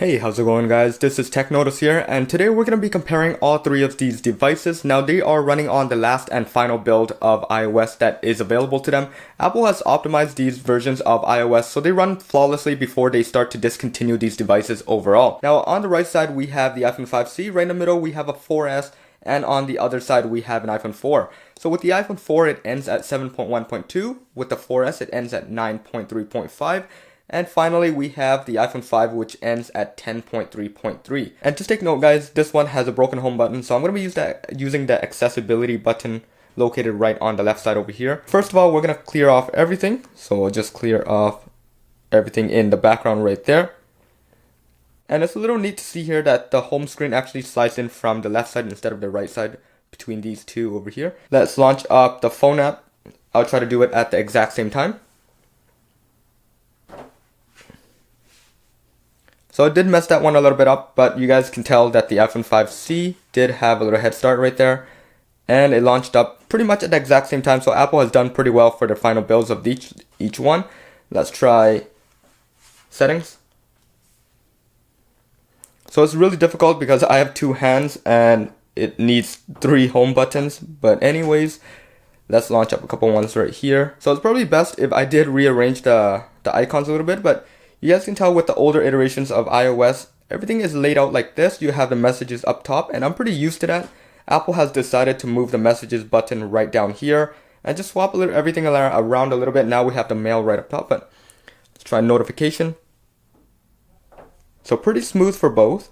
Hey, how's it going guys? This is TechNotice here, and today we're going to be comparing all three of these devices. Now they are running on the last and final build of iOS that is available to them. Apple has optimized these versions of iOS so they run flawlessly before they start to discontinue these devices overall. Now on the right side we have the iPhone 5C, right in the middle we have a 4S, and on the other side we have an iPhone 4. So with the iPhone 4 it ends at 7.1.2, with the 4S it ends at 9.3.5. And finally, we have the iPhone 5, which ends at 10.3.3. And just take note, guys, this one has a broken home button, so I'm going to be using the accessibility button located right on the left side over here. First of all, we're going to clear off everything. So we'll just clear off everything in the background right there. And it's a little neat to see here that the home screen actually slides in from the left side instead of the right side between these two over here. Let's launch up the phone app. I'll try to do it at the exact same time. So it did mess that one a little bit up, but you guys can tell that the iPhone 5C did have a little head start right there. And it launched up pretty much at the exact same time, so Apple has done pretty well for the final builds of each one. Let's try settings. So it's really difficult because I have two hands and it needs 3 home buttons. But anyways, let's launch up a couple ones right here. So it's probably best if I did rearrange the icons a little bit, but you guys can tell with the older iterations of iOS, everything is laid out like this. You have the messages up top, and I'm pretty used to that. Apple has decided to move the messages button right down here and just swap everything around a little bit. Now we have the mail right up top, but let's try notification. So pretty smooth for both,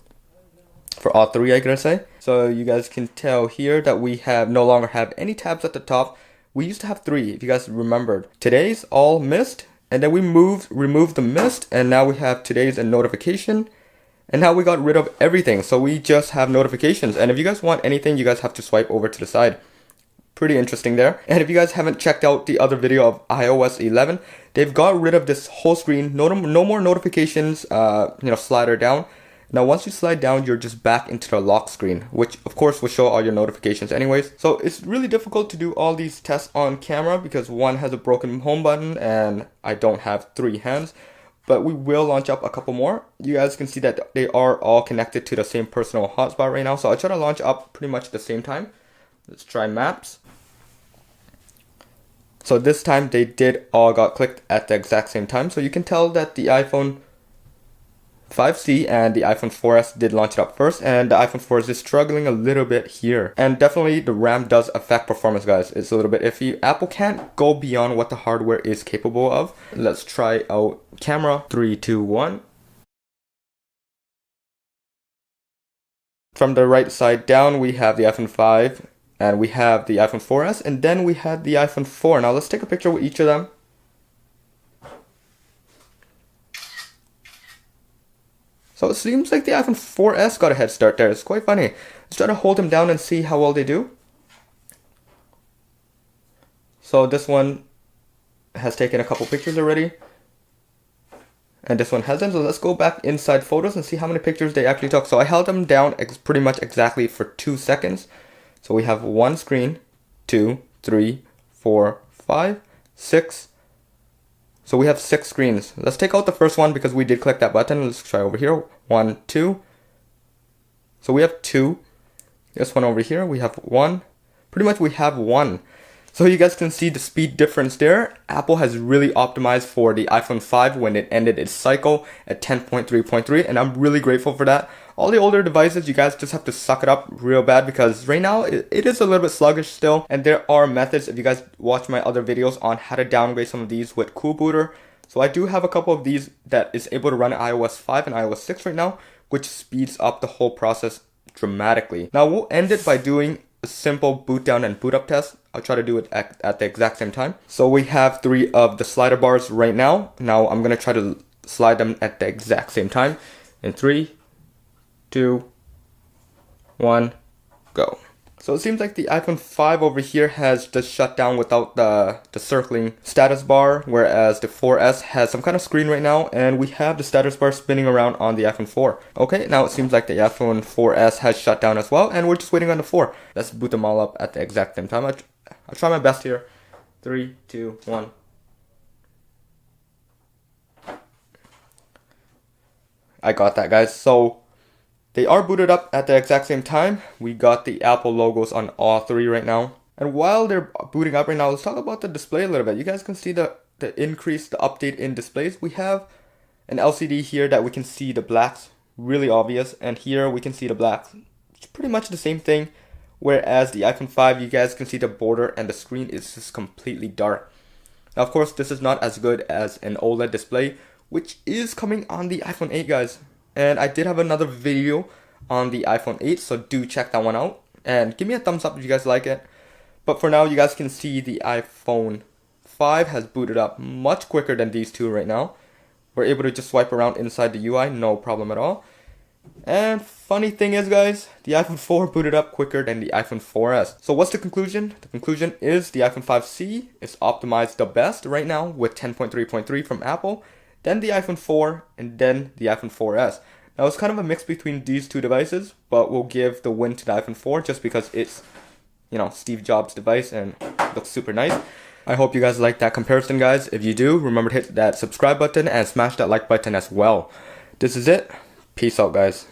for all three, I gotta say. So you guys can tell here that we no longer have any tabs at the top. We used to have 3, if you guys remembered. Today's all missed. And then we removed the mist, and now we have today's and notification. And now we got rid of everything, so we just have notifications. And if you guys want anything, you guys have to swipe over to the side. Pretty interesting there. And if you guys haven't checked out the other video of iOS 11, they've got rid of this whole screen. No more notifications, slider down. Now once you slide down, you're just back into the lock screen, which of course will show all your notifications anyways. So it's really difficult to do all these tests on camera because one has a broken home button and I don't have 3 hands. But we will launch up a couple more. You guys can see that they are all connected to the same personal hotspot right now. So I'll try to launch up pretty much at the same time. Let's try maps. So this time they did all got clicked at the exact same time. So you can tell that the iPhone 5C and the iPhone 4S did launch it up first, and the iPhone 4S is struggling a little bit here. And definitely the RAM does affect performance, guys. It's a little bit iffy. Apple can't go beyond what the hardware is capable of. Let's try out camera. 3, 2, 1. From the right side down, we have the iPhone 5 and we have the iPhone 4S, and then we had the iPhone 4. Now let's take a picture with each of them. So it seems like the iPhone 4S got a head start there. It's quite funny. Let's try to hold them down and see how well they do. So this one has taken a couple pictures already. And this one hasn't. So let's go back inside photos and see how many pictures they actually took. So I held them down pretty much exactly for 2 seconds. So we have 1 screen, 2, 3, 4, 5, 6. So we have 6 screens. Let's take out the first one because we did click that button. Let's try over here. 1, 2. So we have 2. This one over here, we have 1. Pretty much we have 1. So you guys can see the speed difference there. Apple has really optimized for the iPhone 5 when it ended its cycle at 10.3.3, and I'm really grateful for that. All the older devices, you guys just have to suck it up real bad because right now it is a little bit sluggish still, and there are methods if you guys watch my other videos on how to downgrade some of these with Cool Booter. So I do have a couple of these that is able to run iOS 5 and iOS 6 right now, which speeds up the whole process dramatically. Now we'll end it by doing a simple boot down and boot up test. I'll try to do it at the exact same time. So we have 3 of the slider bars right now. Now I'm going to try to slide them at the exact same time. In 3, 2, 1, go. So it seems like the iPhone 5 over here has just shut down without the circling status bar, whereas the 4S has some kind of screen right now, and we have the status bar spinning around on the iPhone 4. Okay, now it seems like the iPhone 4S has shut down as well, and we're just waiting on the 4. Let's boot them all up at the exact same time. I'll try my best here. 3, 2, 1. I got that, guys. So they are booted up at the exact same time. We got the Apple logos on all three right now. And while they're booting up right now, let's talk about the display a little bit. You guys can see the increase, the update in displays. We have an LCD here that we can see the blacks, really obvious. And here we can see the blacks. It's pretty much the same thing. Whereas the iPhone 5, you guys can see the border and the screen is just completely dark. Now, of course, this is not as good as an OLED display, which is coming on the iPhone 8, guys. And I did have another video on the iPhone 8, so do check that one out. And give me a thumbs up if you guys like it. But for now, you guys can see the iPhone 5 has booted up much quicker than these two right now. We're able to just swipe around inside the UI, no problem at all. And funny thing is, guys, the iPhone 4 booted up quicker than the iPhone 4S. So what's the conclusion? The conclusion is the iPhone 5C is optimized the best right now with 10.3.3 from Apple, then the iPhone 4, and then the iPhone 4S. Now it's kind of a mix between these two devices, but we'll give the win to the iPhone 4 just because it's, Steve Jobs' device and looks super nice. I hope you guys like that comparison, guys. If you do, remember to hit that subscribe button and smash that like button as well. This is it. Peace out, guys.